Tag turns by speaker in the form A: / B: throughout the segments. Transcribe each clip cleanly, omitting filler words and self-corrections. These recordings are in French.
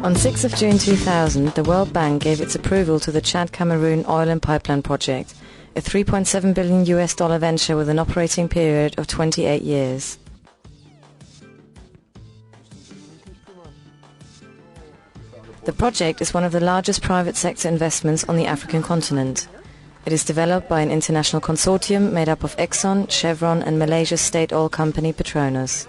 A: On 6 of June 2000, the World Bank gave its approval to the Chad-Cameroon oil and pipeline project, a $3.7 billion venture with an operating period of 28 years. The project is one of the largest private sector investments on the African continent. It is developed by an international consortium made up of Exxon, Chevron and Malaysia's state oil company Petronas.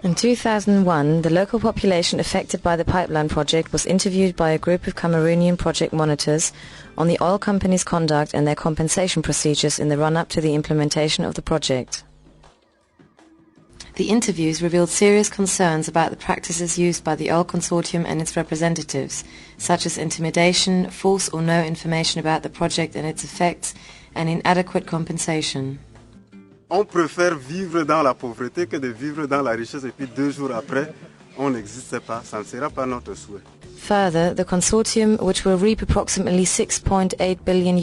A: In 2001, the local population affected by the pipeline project was interviewed by a group of Cameroonian project monitors on the oil company's conduct and their compensation procedures in the run-up to the implementation of the project. The interviews revealed serious concerns about the practices used by the oil consortium and its representatives, such as intimidation, false or no information about the project and its effects, and inadequate compensation.
B: On préfère vivre dans la pauvreté que de vivre dans la richesse et puis 2 jours après, on n'existe pas. Ça ne sera pas notre souhait.
A: Further, the consortium, which will reap approximately $6.8 billion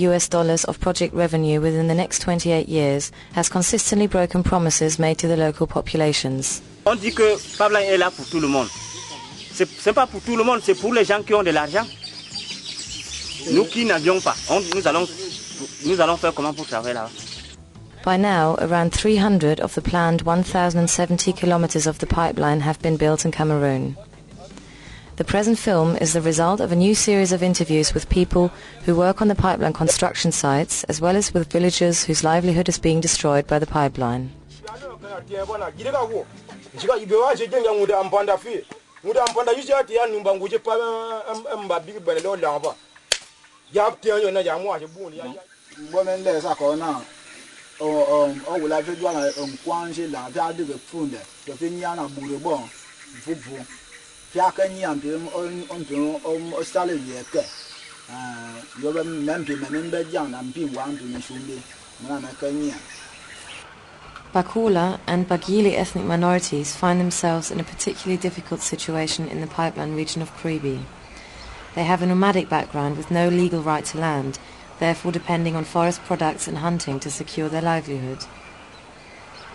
A: of project revenue within the next 28 years, has consistently broken promises made to the local populations.
C: On dit que pipeline est là pour tout le monde. C'est pas pour tout le monde, c'est pour les gens qui ont de l'argent. Nous qui n'avions pas, nous allons faire comment pour travailler là?
A: By now, around 300 of the planned 1,070 kilometers of the pipeline have been built in Cameroon. The present film is the result of a new series of interviews with people who work on the pipeline construction sites, as well as with villagers whose livelihood is being destroyed by the pipeline. Bakula and Bagili ethnic minorities find themselves in a particularly difficult situation in the pipeline region of Kribi. They have a nomadic background with no legal right to land, therefore depending on forest products and hunting to secure their livelihood.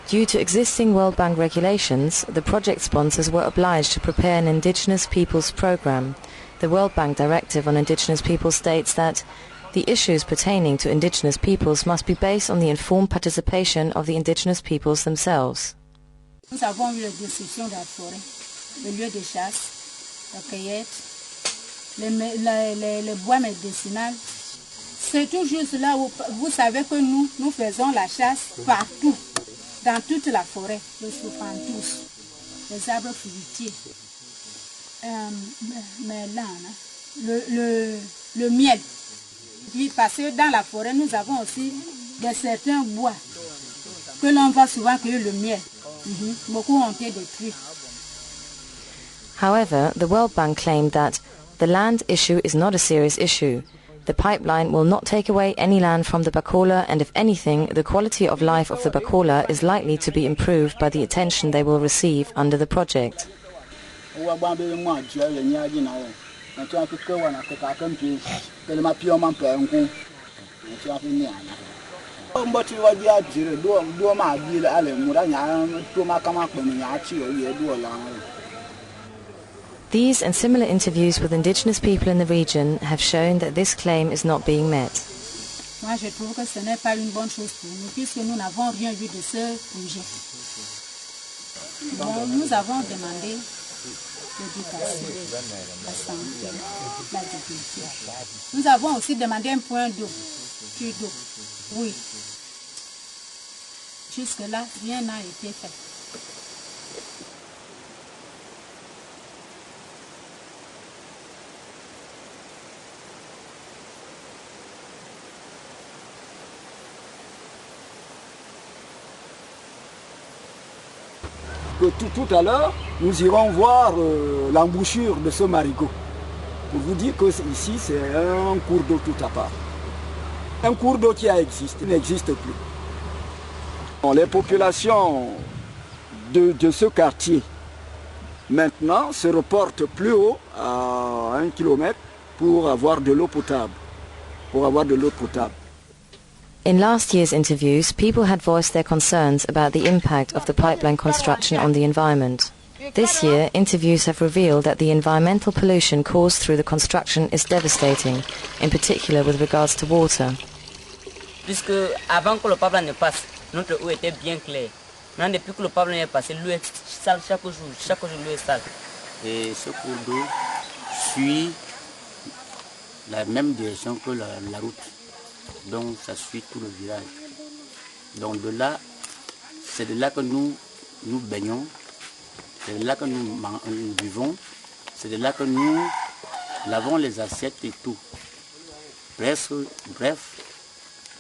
A: Due to existing World Bank regulations, the project sponsors were obliged to prepare an Indigenous Peoples Programme. The World Bank Directive on Indigenous Peoples states that the issues pertaining to Indigenous peoples must be based on the informed participation of the Indigenous peoples themselves.
D: Nous avons eu la destruction de la forêt, le lieu de chasse, la cueillette, les bois médicinaux. C'est tout juste là où vous savez que nous faisons la chasse partout. Dans toute la forêt, les soufantous, les arbres fruitiers, mais là, le miel. Parce que dans la forêt, nous avons aussi certains bois que l'on va souvent cueillir le miel. Beaucoup ont été détruits.
A: However, the World Bank claimed that the land issue is not a serious issue. The pipeline will not take away any land from the Bakola, and if anything, the quality of life of the Bakola is likely to be improved by the attention they will receive under the project. These and similar interviews with indigenous people in the region have shown that this claim is not being met.
D: Moi, je trouve que ce n'est pas une bonne chose pour nous, puisque nous n'avons rien vu de ce projet. Bon, nous avons demandé l'éducation, la santé, l'agriculture. Nous avons aussi demandé un point d'eau, oui. Jusque-là, rien n'a été fait.
E: Que tout à l'heure, nous irons voir l'embouchure de ce marigot. Pour vous dire que ici, c'est un cours d'eau tout à part. Un cours d'eau qui n'existe plus. Bon, les populations de ce quartier, maintenant, se reportent plus haut, à 1 kilomètre, pour avoir de l'eau potable.
A: In last year's interviews, people had voiced their concerns about the impact of the pipeline construction on the environment. This year, interviews have revealed that the environmental pollution caused through the construction is devastating, in particular with regards to water.
F: Puisque avant que le pipeline ne passe, notre eau était bien claire. Maintenant, depuis que le pipeline est passé, l'eau est sale chaque jour l'eau est sale.
G: Et ce cours d'eau suit la même direction que la route. Donc ça suit tout le village. Donc de là, c'est de là que nous baignons, c'est de là que nous vivons, c'est de là que nous lavons les assiettes et tout. Bref,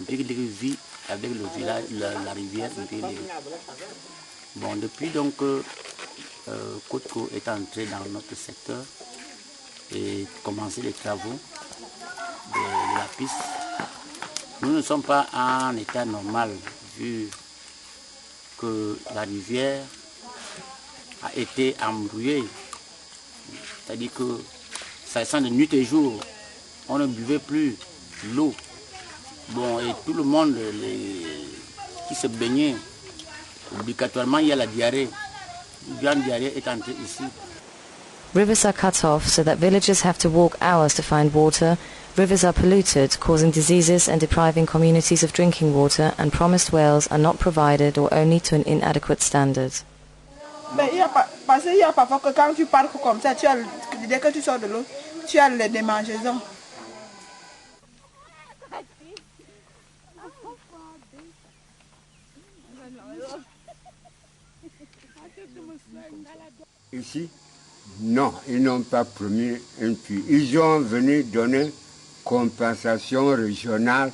G: Mpéguéléré vit avec le village, la rivière Mpéguéléré. Bon, depuis donc Kotko est entré dans notre secteur et commencé les travaux de la piste, nous ne sommes pas en état normal vu que la rivière a été embrouillée. C'est-à-dire que ça sent de nuit et jour, on ne buvait plus l'eau. Bon, et tout le monde qui se baignait, obligatoirement il y a la diarrhée. Une grande diarrhée est entrée ici.
A: Rivers are cut off so that villagers have to walk hours to find water. Rivers are polluted, causing diseases and depriving communities of drinking water, and promised wells are not provided or only to an inadequate standard.
H: Parce qu'il y a parfois que quand tu parles comme ça, dès que tu sors de l'eau, tu as les démangeaisons.
I: Ici, non, ils n'ont pas promis un puits. Ils ont venu donner compensation régionale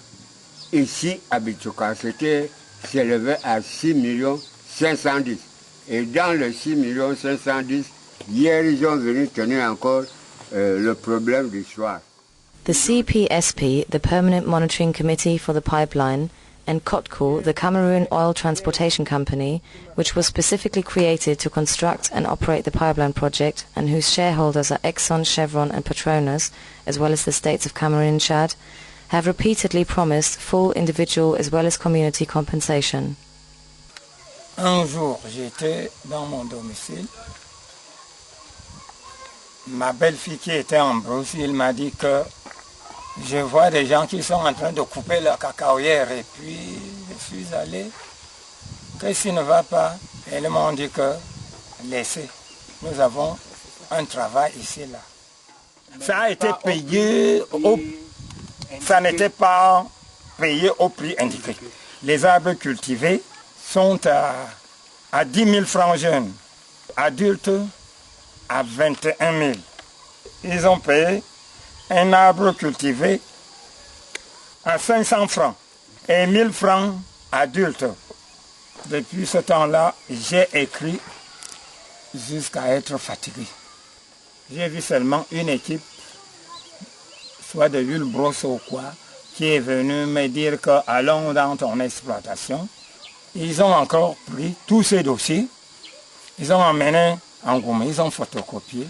I: ici à Bichoka. C'était s'élevait à 6 510 000. Et dans les 6 510 000, hier ils ont venu tenir encore le problème du soir.
A: The CPSP, the Permanent Monitoring Committee for the Pipeline, and KOTCO, the Cameroon Oil Transportation Company, which was specifically created to construct and operate the pipeline project and whose shareholders are Exxon, Chevron and Petronas, as well as the states of Cameroon and Chad, have repeatedly promised full individual as well as community compensation.
J: Un jour, j'étais dans mon domicile. Ma belle-fille qui était en Brousse, elle m'a dit que je vois des gens qui sont en train de couper la cacaoyère et puis je suis allé. Qu'est-ce qui ne va pas? Elles m'ont dit que laissez, nous avons un travail ici là. Ça a été payé, ça n'était pas payé au prix indiqué. Les arbres cultivés sont à 10 000 francs jeunes, adultes à 21 000. Ils ont payé un arbre cultivé à 500 francs et 1000 francs adultes. Depuis ce temps-là, j'ai écrit jusqu'à être fatigué. J'ai vu seulement une équipe, soit de Vilbros ou quoi, qui est venue me dire que allons dans ton exploitation. Ils ont encore pris tous ces dossiers, ils ont emmené en Goumé, ils ont photocopié.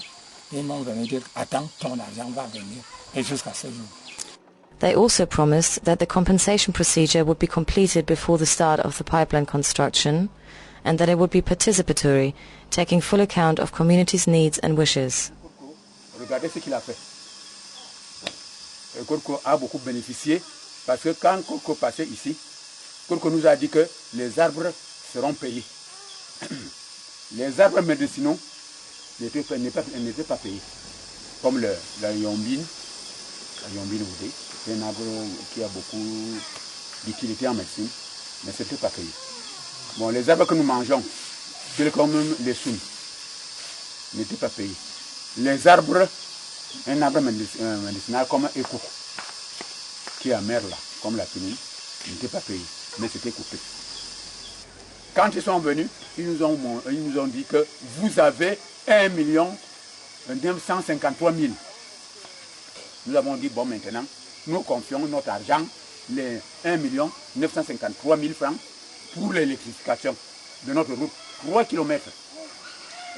J: Ils m'ont venu dire, attends, ton argent va venir. Et jusqu'à ce jour.
A: They also promised that the compensation procedure would be completed before the start of the pipeline construction and that it would be participatory, taking full account of communities' needs and wishes.
E: Regardez ce qu'il a fait. Korko a beaucoup bénéficié parce que quand Korko passait ici, Korko nous a dit que les arbres seront payés. Les arbres médicinaux n'étaient pas payés. Comme la yombine Oudé, c'est un arbre qui a beaucoup d'utilité en médecine, mais ce n'était pas payé. Bon, les arbres que nous mangeons, comme les sounes, n'étaient pas payés. Les arbres, un arbre médicinal comme Éco, qui est amer là, comme la quinine, n'était pas payé, mais c'était coupé. Quand ils sont venus, ils nous ont dit que vous avez 1 953 000. Nous avons dit, bon, maintenant, nous confions notre argent, les 1 953 000 francs, pour l'électrification de notre route, 3 km.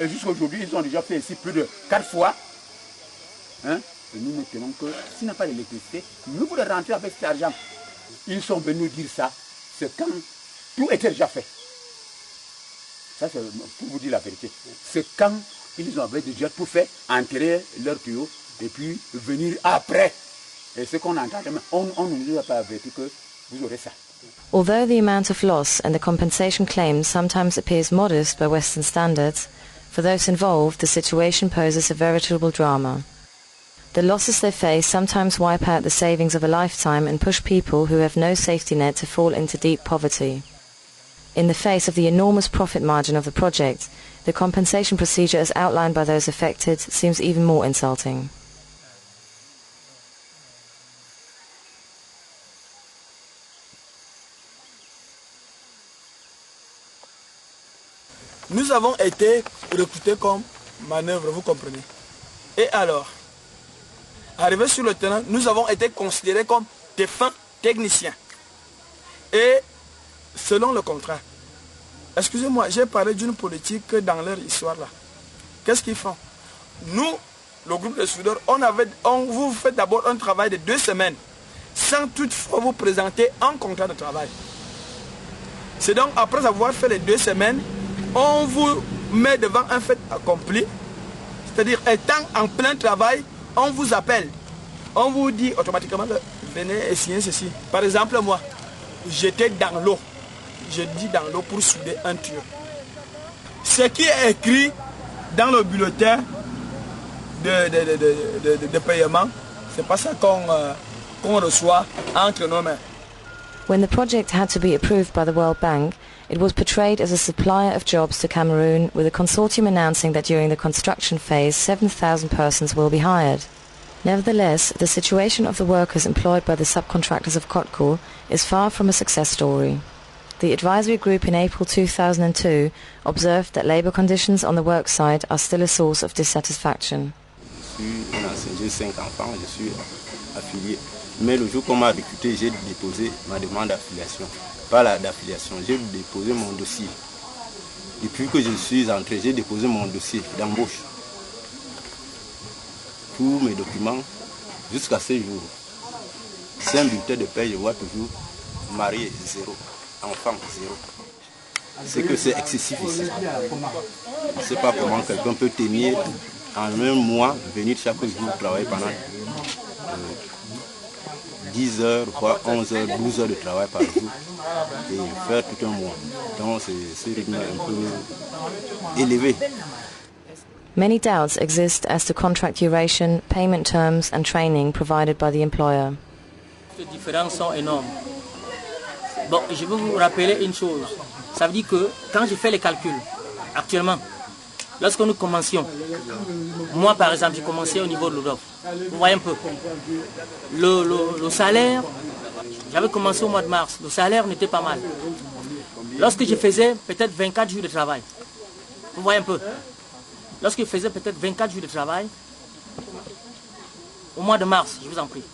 E: Et jusqu'à aujourd'hui, ils ont déjà fait ici plus de 4 fois. Hein? Et nous ne tenons que, s'il n'y a pas d'électricité, nous voulons rentrer avec cet argent. Ils sont venus dire ça, c'est quand tout était déjà fait.
K: Ça, c'est pour vous dire la vérité. C'est quand ils ont envoyé des jets pour faire enterrer leur tuyau et puis venir après. Et ce qu'on entend, on ne nous a pas averti que vous aurez ça.
A: Although the amount of loss and the compensation claimed sometimes appears modest by Western standards, for those involved the situation poses a veritable drama. The losses they face sometimes wipe out the savings of a lifetime and push people who have no safety net to fall into deep poverty. In the face of the enormous profit margin of the project, the compensation procedure as outlined by those affected seems even more insulting.
L: Nous avons été recrutés comme manœuvre, vous comprenez. Et alors, arrivés sur le terrain, nous avons été considérés comme des fins techniciens. Et selon le contrat, excusez-moi, j'ai parlé d'une politique dans leur histoire là. Qu'est-ce qu'ils font? Nous, le groupe de soudeurs, on vous fait d'abord un travail de 2 semaines, sans toutefois vous présenter un contrat de travail. C'est donc après avoir fait les 2 semaines, on vous met devant un fait accompli, c'est-à-dire étant en plein travail, on vous appelle, on vous dit automatiquement, venez et signer ceci. Par exemple, moi, j'étais dans l'eau. Je dis dans l'eau pour souder un tuyau. Ce qui est écrit dans le bulletin de paiement, c'est pas ça qu'on reçoit entre nos mains.
A: When the project had to be approved by the World Bank, it was portrayed as a supplier of jobs to Cameroon, with a consortium announcing that during the construction phase 7,000 persons will be hired. Nevertheless, the situation of the workers employed by the subcontractors of Kotko is far from a success story. The advisory group in April 2002 observed that labour conditions on the work site are still a source of dissatisfaction.
M: J'ai 5 enfants, je suis affilié. Mais le jour qu'on m'a recruté, j'ai déposé ma demande d'affiliation. Pas d'affiliation, j'ai déposé mon dossier. Depuis que je suis entré, j'ai déposé mon dossier d'embauche. Tous mes documents, jusqu'à ce jour. C'est un bulletin de paie, je vois toujours marié 0, enfant 0. C'est que c'est excessif ici. Je ne sais pas comment quelqu'un peut tenir en un mois, venir chaque jour travailler pendant 10 heures, voire 11 heures, 12 heures de travail par jour et faire tout un mois. Donc ce rythme est un peu élevé.
A: Many doubts exist as to contract duration, payment terms and training provided by the employer.
F: Les différences sont énormes. Bon, je vais vous rappeler une chose. Ça veut dire que quand je fais les calculs, actuellement, lorsque nous commencions, moi par exemple, j'ai commencé au niveau de l'Europe. Vous voyez un peu. Le salaire, j'avais commencé au mois de mars, le salaire n'était pas mal. Lorsque je faisais peut-être 24 jours de travail, vous voyez un peu. Lorsque je faisais peut-être 24 jours de travail, au mois de mars, je vous en prie.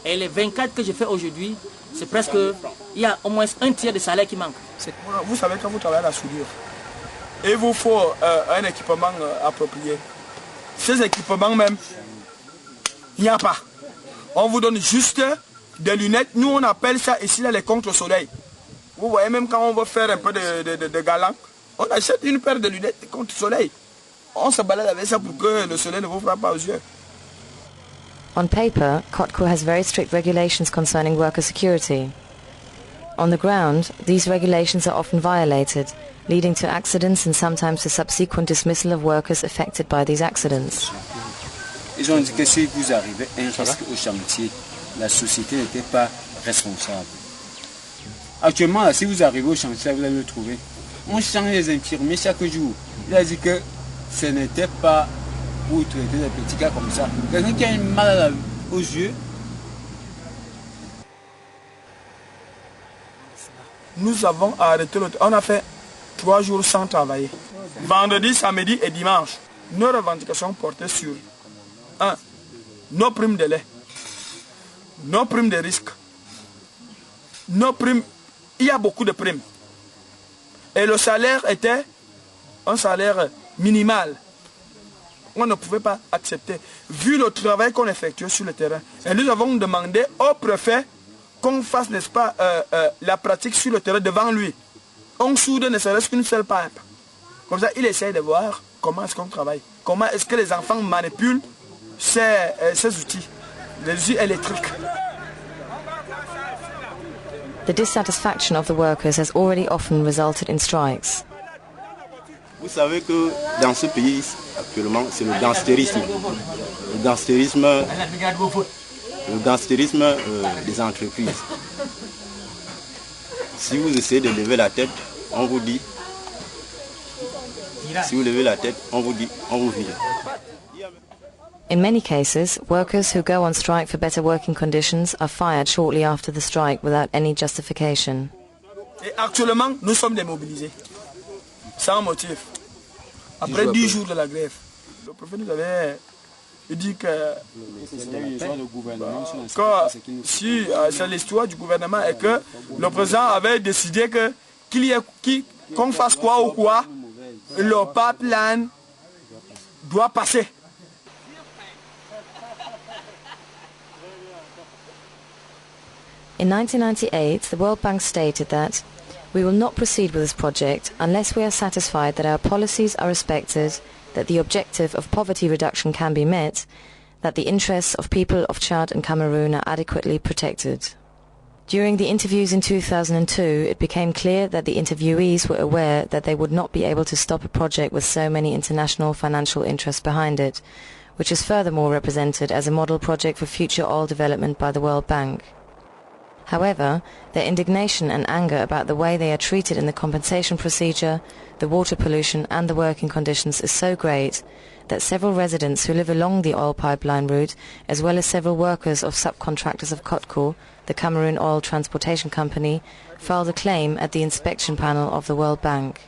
F: Et les 24 que je fais aujourd'hui, c'est presque, il y a au moins un tiers de salaire qui manque.
L: Vous savez quand vous travaillez à la soudure, il vous faut un équipement approprié. Ces équipements même, il n'y a pas. On vous donne juste des lunettes. Nous on appelle ça ici là, les contre-soleil. Vous voyez, même quand on veut faire un peu de galant, on achète une paire de lunettes contre-soleil. On se balade avec ça pour que le soleil ne vous frappe pas aux yeux.
A: On paper, Kotko has very strict regulations concerning worker security. On the ground, these regulations are often violated, leading to accidents and sometimes the subsequent dismissal of workers affected by these accidents.
N: Ils ont dit que si vous arrivez à un risque au chantier, la société n'était pas responsable. Actuellement, si vous arrivez au chantier, vous allez le trouver. On change les infirmiers chaque jour. Il a dit que ce n'était pas pour traiter des petits cas comme ça. Quelqu'un qui a un mal aux yeux.
L: Nous avons arrêté on a fait 3 jours sans travailler. Vendredi, samedi et dimanche. Nos revendications portaient sur 1. Nos primes de lait. Nos primes de risque. Nos primes. Il y a beaucoup de primes. Et le salaire était un salaire minimal. On ne pouvait pas accepter, vu le travail qu'on effectuait sur le terrain. Et nous avons demandé au préfet qu'on fasse, n'est-ce pas, la pratique sur le terrain devant lui. On soude ne serait-ce qu'une seule pipe. Comme ça, il essaie de voir comment est-ce qu'on travaille. Comment est-ce que les enfants manipulent ces outils, les outils électriques.
A: The dissatisfaction of the workers has already often resulted in strikes.
M: Vous savez que dans ce pays, actuellement, c'est le gangstérisme. Le gangstérisme des entreprises. Si vous essayez de lever la tête, on vous dit. Si vous levez la tête, on vous dit, on vous vire.
A: In many cases, workers who go on strike for better working conditions are fired shortly after the strike without any justification.
L: Et actuellement, nous sommes démobilisés, sans motif. Après 10 jours de la grève, le préfet nous avait dit que si c'est l'histoire du gouvernement et que le président avait décidé qu'on fasse quoi ou quoi, le pipeline doit passer.
A: In 1998, the World Bank stated that we will not proceed with this project unless we are satisfied that our policies are respected, that the objective of poverty reduction can be met, that the interests of people of Chad and Cameroon are adequately protected. During the interviews in 2002, it became clear that the interviewees were aware that they would not be able to stop a project with so many international financial interests behind it, which is furthermore represented as a model project for future oil development by the World Bank. However, their indignation and anger about the way they are treated in the compensation procedure, the water pollution and the working conditions is so great that several residents who live along the oil pipeline route, as well as several workers of subcontractors of COTCO, the Cameroon Oil Transportation Company, filed a claim at the inspection panel of the World Bank.